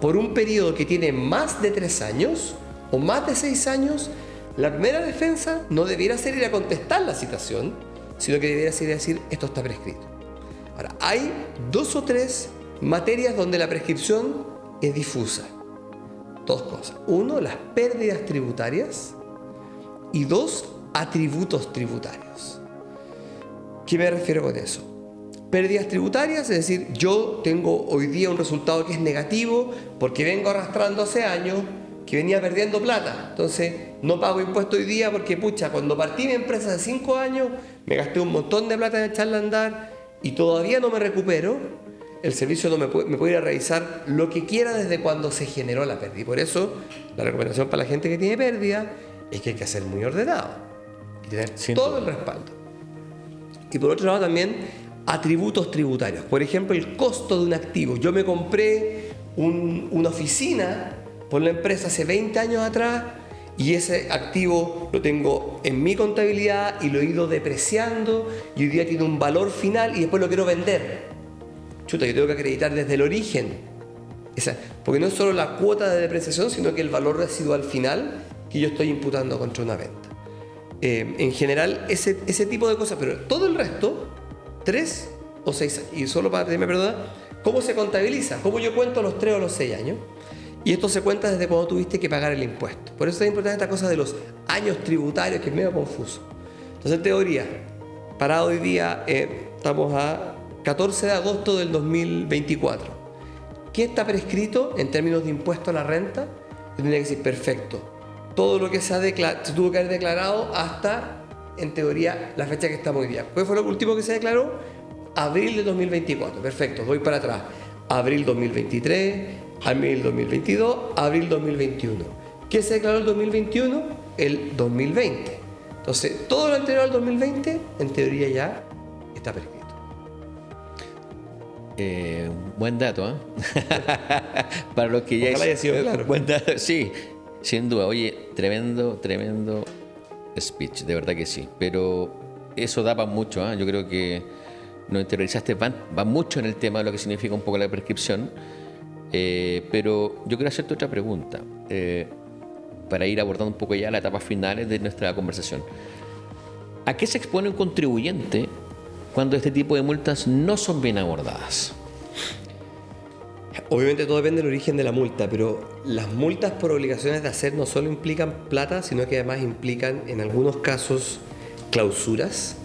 por un periodo que tiene más de 3 años o más de 6 años, la primera defensa no debiera ser ir a contestar la citación, sino que debiera ser ir a decir, esto está prescrito. Ahora, hay 2 o 3 materias donde la prescripción es difusa. 2 cosas. 1, las pérdidas tributarias, y 2, atributos tributarios. ¿Qué me refiero con eso? Pérdidas tributarias, es decir, yo tengo hoy día un resultado que es negativo porque vengo arrastrando hace años que venía perdiendo plata. Entonces, no pago impuesto hoy día porque, pucha, cuando partí mi empresa hace 5 años, me gasté un montón de plata en echarla a andar y todavía no me recupero. El servicio no me puede ir a revisar lo que quiera desde cuando se generó la pérdida. Y por eso, la recomendación para la gente que tiene pérdida es que hay que ser muy ordenado y tener todo el respaldo. Y por otro lado también, atributos tributarios. Por ejemplo, el costo de un activo. Yo me compré una oficina por la empresa hace 20 años atrás y ese activo lo tengo en mi contabilidad y lo he ido depreciando y hoy día tiene un valor final y después lo quiero vender. Chuta, yo tengo que acreditar desde el origen. Porque no es solo la cuota de depreciación, sino que el valor residual final que yo estoy imputando contra una venta. En general, ese tipo de cosas, pero todo el resto, 3 o 6 años. Y solo para pedirme perdón, ¿cómo se contabiliza? ¿Cómo yo cuento los 3 o los 6 años? Y esto se cuenta desde cuando tuviste que pagar el impuesto. Por eso es importante esta cosa de los años tributarios, que es medio confuso. Entonces, en teoría, para hoy día, estamos a 14 de agosto del 2024. ¿Qué está prescrito en términos de impuesto a la renta? Yo tendría que decir, perfecto. Todo lo que se tuvo que haber declarado hasta, en teoría, la fecha que estamos hoy día. ¿Cuál fue lo último que se declaró? Abril de 2024. Perfecto, voy para atrás. Abril 2023, abril 2022, abril 2021. ¿Qué se declaró el 2021? El 2020. Entonces, todo lo anterior al 2020, en teoría ya está prescrito. Buen dato, ¿eh? Para los que ya... Ojalá haya sido claro. Buen dato, sí, sin duda. Oye, tremendo speech, de verdad que sí. Pero eso da para mucho, ¿eh? Yo creo que nos interiorizaste, va mucho en el tema de lo que significa un poco la prescripción. Pero yo quiero hacerte otra pregunta, para ir abordando un poco ya las etapas finales de nuestra conversación. ¿A qué se expone un contribuyente cuando este tipo de multas no son bien abordadas? Obviamente todo depende del origen de la multa, pero las multas por obligaciones de hacer no solo implican plata, sino que además implican en algunos casos clausuras.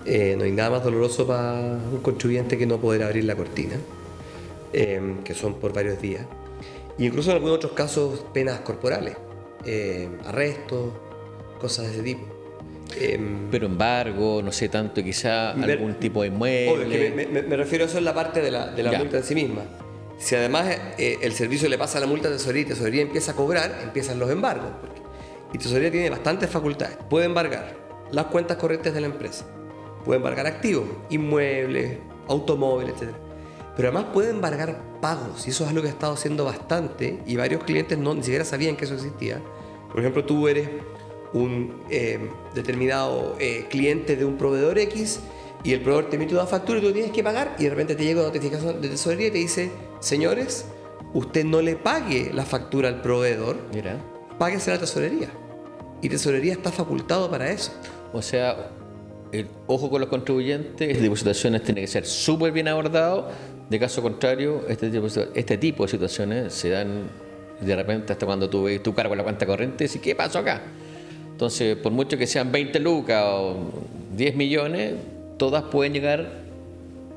No hay nada más doloroso para un contribuyente que no poder abrir la cortina, que son por varios días. Y incluso en algunos otros casos penas corporales, arrestos, cosas de ese tipo. Pero embargo, no sé tanto, quizá algún tipo de Obvio, inmueble. que me refiero a eso en la parte de la Ya. multa en sí misma. Si además el servicio le pasa la multa a Tesorería y Tesorería empieza a cobrar, empiezan los embargos. Y Tesorería tiene bastantes facultades. Puede embargar las cuentas corrientes de la empresa, puede embargar activos, inmuebles, automóviles, etc. Pero además puede embargar pagos, y eso es algo que ha estado haciendo bastante, y varios clientes ni siquiera sabían que eso existía. Por ejemplo, tú eres un determinado cliente de un proveedor X, y el proveedor te emite una factura y tú tienes que pagar, y de repente te llega una notificación de Tesorería y te dice: señores, usted no le pague la factura al proveedor, Mira, páguese a la Tesorería. Y Tesorería está facultado para eso. o sea, el ojo con los contribuyentes, este tipo de situaciones tiene que ser súper bien abordado. De caso contrario, este tipo de situaciones se dan de repente hasta cuando tú ves tu cargo en la cuenta corriente y dices: ¿qué pasó acá? Entonces, por mucho que sean 20 lucas o 10 millones, todas pueden llegar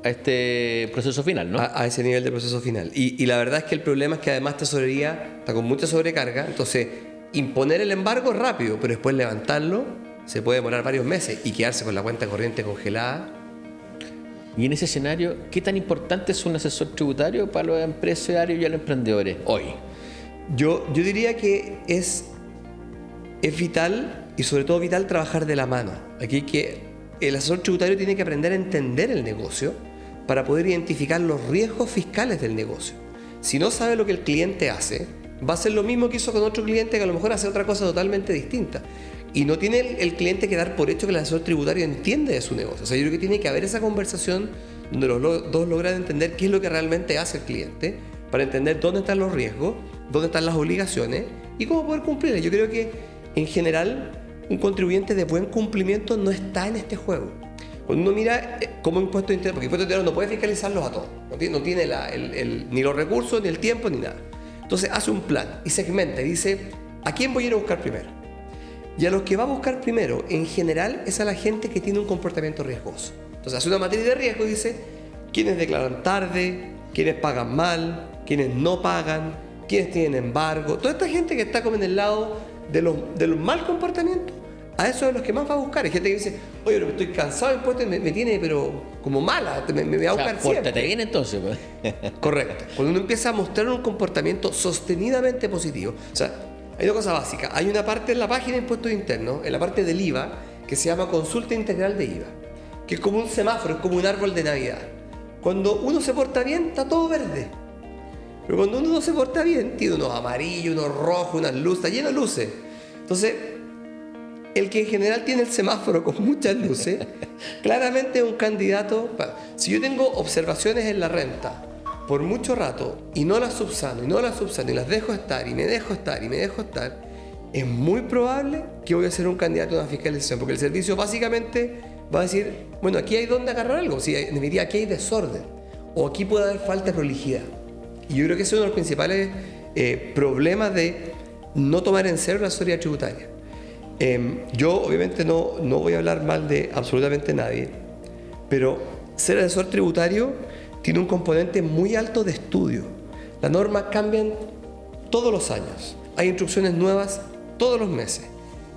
a este proceso final, ¿no? A ese nivel de proceso final. Y la verdad es que el problema es que además Tesorería está con mucha sobrecarga, entonces imponer el embargo es rápido, pero después levantarlo se puede demorar varios meses y quedarse con la cuenta corriente congelada. Y en ese escenario, ¿qué tan importante es un asesor tributario para los empresarios y los emprendedores hoy? Yo diría que es vital, y sobre todo vital, trabajar de la mano. Aquí el asesor tributario tiene que aprender a entender el negocio para poder identificar los riesgos fiscales del negocio. Si no sabe lo que el cliente hace, va a hacer lo mismo que hizo con otro cliente que a lo mejor hace otra cosa totalmente distinta. Y no tiene el cliente que dar por hecho que el asesor tributario entiende de su negocio. O sea, yo creo que tiene que haber esa conversación donde los dos logran entender qué es lo que realmente hace el cliente, para entender dónde están los riesgos, dónde están las obligaciones y cómo poder cumplirlas. Yo creo que, en general, un contribuyente de buen cumplimiento no está en este juego. Cuando uno mira como impuesto interno, porque impuesto interno no puede fiscalizarlos a todos, no tiene ni los recursos, ni el tiempo, ni nada. Entonces hace un plan y segmenta y dice: ¿a quién voy a ir a buscar primero? Y a los que va a buscar primero, en general, es a la gente que tiene un comportamiento riesgoso. Entonces hace una materia de riesgo y dice: ¿quiénes declaran tarde? ¿Quiénes pagan mal? ¿Quiénes no pagan? ¿Quiénes tienen embargo? Toda esta gente que está como en el lado de los mal comportamientos, a eso es los que más va a buscar. Hay gente que dice: oye, pero estoy cansado, el impuesto me tiene pero como mala, me va a buscar siempre. Pórtate bien entonces, pues. Correcto. Cuando uno empieza a mostrar un comportamiento sostenidamente positivo, o sea, hay una cosa básica. Hay una parte en la página de impuestos internos, en la parte del IVA, que se llama consulta integral de IVA, que es como un semáforo, es como un árbol de Navidad. Cuando uno se porta bien, está todo verde. Pero cuando uno no se porta bien, tiene unos amarillos, unos rojos, unas luces, está lleno de luces. Entonces, el que en general tiene el semáforo con muchas luces, claramente es un candidato. Si yo tengo observaciones en la renta por mucho rato y no las subsano, y las dejo estar, y me dejo estar, es muy probable que voy a ser un candidato a una fiscalización, porque el servicio básicamente va a decir: bueno, aquí hay donde agarrar algo, si diría aquí hay desorden, o aquí puede haber falta de prolijidad. Y yo creo que ese es uno de los principales problemas de no tomar en serio la asesoría tributaria. Yo obviamente no voy a hablar mal de absolutamente nadie, pero ser asesor tributario tiene un componente muy alto de estudio. Las normas cambian todos los años, hay instrucciones nuevas todos los meses,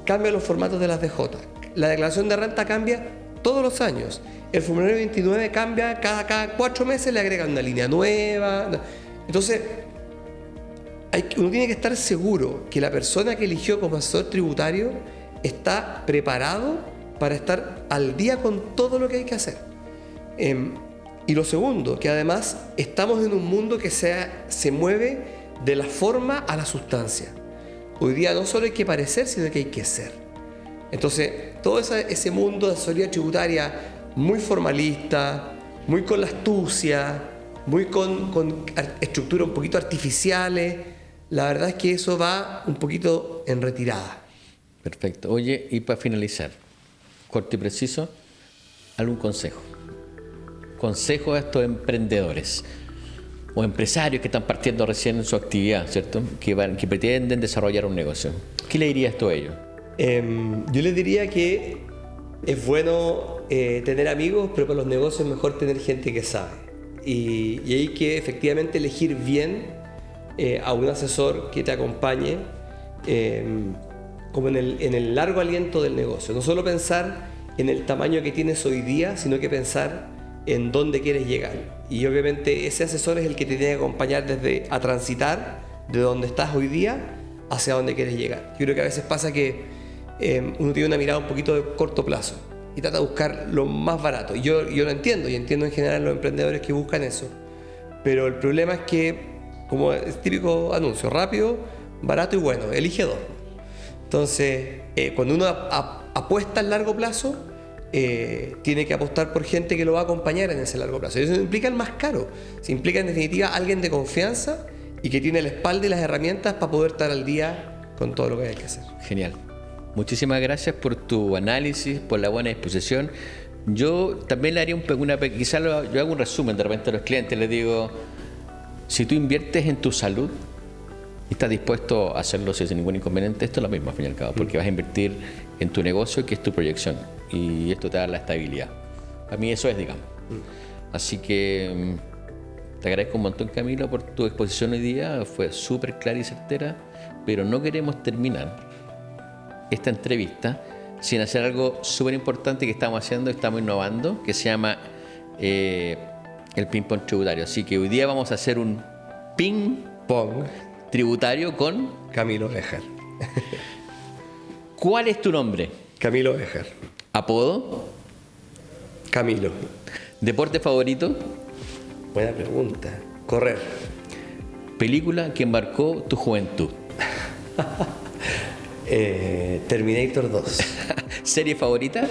cambian los formatos de las DJ, la declaración de renta cambia todos los años, el formulario 29 cambia cada 4 meses, le agregan una línea nueva. Entonces, uno tiene que estar seguro que la persona que eligió como asesor tributario está preparado para estar al día con todo lo que hay que hacer. Y lo segundo, que además estamos en un mundo que se mueve de la forma a la sustancia. Hoy día no solo hay que parecer, sino que hay que ser. Entonces, todo ese mundo de asesoría tributaria muy formalista, muy con la astucia, muy con estructuras un poquito artificiales, la verdad es que eso va un poquito en retirada. Perfecto. Oye, y para finalizar, corto y preciso, algún consejo. Consejo a estos emprendedores. o empresarios que están partiendo recién en su actividad, ¿cierto? Que pretenden desarrollar un negocio. ¿Qué le dirías tú a ellos? Yo les diría que es bueno tener amigos, pero para los negocios es mejor tener gente que sabe. Y hay que efectivamente elegir bien a un asesor que te acompañe como en el largo aliento del negocio. No solo pensar en el tamaño que tienes hoy día, sino que pensar en dónde quieres llegar. Y obviamente ese asesor es el que te tiene que acompañar desde a transitar de donde estás hoy día hacia dónde quieres llegar. Yo creo que a veces pasa que uno tiene una mirada un poquito de corto plazo y trata de buscar lo más barato. Yo lo entiendo, y entiendo en general los emprendedores que buscan eso. Pero el problema es que, como es típico anuncio, rápido, barato y bueno, elige dos. Entonces, cuando uno apuesta al largo plazo, tiene que apostar por gente que lo va a acompañar en ese largo plazo. Y eso no implica el más caro, se implica en definitiva alguien de confianza y que tiene la espalda y las herramientas para poder estar al día con todo lo que hay que hacer. Genial. Muchísimas gracias por tu análisis, por la buena disposición. Yo también le haría quizás yo hago un resumen de repente a los clientes, les digo, si tú inviertes en tu salud y estás dispuesto a hacerlo sin ningún inconveniente, esto es lo mismo al fin y al cabo, porque vas a invertir en tu negocio, que es tu proyección, y esto te da la estabilidad. A mí eso es, digamos. Así que te agradezco un montón, Camilo, por tu exposición hoy día, fue súper clara y certera, pero no queremos terminar esta entrevista sin hacer algo súper importante que estamos haciendo, estamos innovando, que se llama el ping-pong tributario. Así que hoy día vamos a hacer un ping-pong tributario con Camilo Bejar. ¿Cuál es tu nombre? Camilo Bejar. ¿Apodo? Camilo. ¿Deporte favorito? Buena pregunta. Correr. ¿Película que marcó tu juventud? Terminator 2. ¿Serie favorita?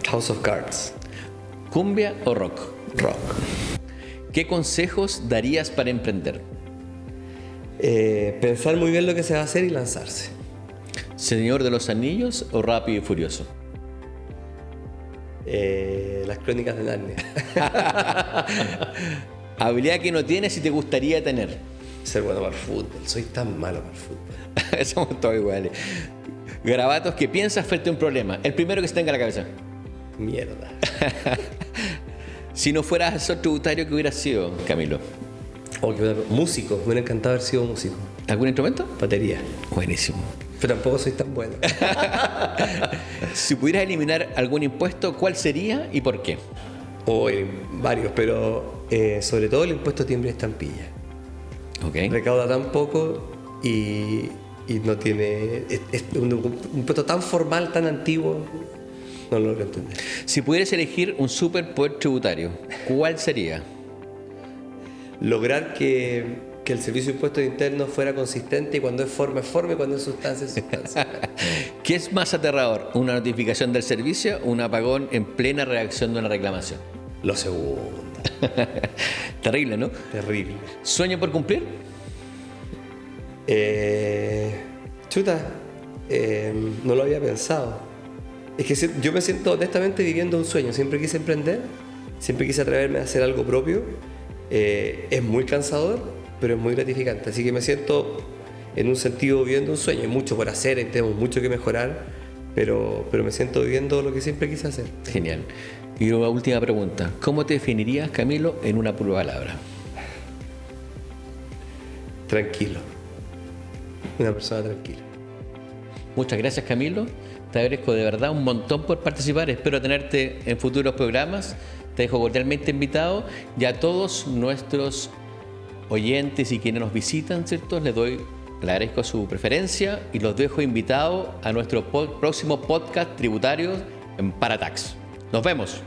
House of Cards. ¿Cumbia o rock? Rock. ¿Qué consejos darías para emprender? Pensar muy bien lo que se va a hacer y lanzarse. ¿Señor de los Anillos o Rápido y Furioso? Las crónicas de Narnia. ¿Habilidad que no tienes y te gustaría tener? Ser bueno para el fútbol. Soy tan malo para el fútbol. Somos todos iguales. Garabatos que piensas frente a un problema. El primero que se tenga a la cabeza. Mierda. Si no fueras asesor tributario, ¿qué hubieras sido, Camilo? Músico. Me hubiera encantado haber sido músico. ¿Algún instrumento? Batería. Buenísimo. Pero tampoco soy tan bueno. Si pudieras eliminar algún impuesto, ¿cuál sería y por qué? Varios, pero sobre todo el impuesto timbre y estampilla. Okay. Recauda tan poco y no tiene... Es un impuesto tan formal, tan antiguo, no lo logro entender. Si pudieras elegir un superpoder tributario, ¿cuál sería? Lograr que el servicio de impuestos internos fuera consistente y cuando es forma, y cuando es sustancia, es sustancia. ¿Qué es más aterrador? ¿Una notificación del servicio o un apagón en plena redacción de una reclamación? Lo segundo. Terrible, ¿no? Terrible. ¿Sueño por cumplir? No lo había pensado. Es que yo me siento honestamente viviendo un sueño. Siempre quise emprender, siempre quise atreverme a hacer algo propio. Es muy cansador, pero es muy gratificante. Así que me siento en un sentido viviendo un sueño. Hay mucho por hacer, tenemos mucho que mejorar, pero me siento viviendo lo que siempre quise hacer. Genial. Y una última pregunta. ¿Cómo te definirías, Camilo, en una pura palabra? Tranquilo. Una persona tranquila. Muchas gracias, Camilo. Te agradezco de verdad un montón por participar. Espero tenerte en futuros programas. Te dejo cordialmente invitado. Y a todos nuestros oyentes y quienes nos visitan, ¿cierto? Le agradezco su preferencia y los dejo invitados a nuestro próximo podcast tributario en Paratax. Nos vemos.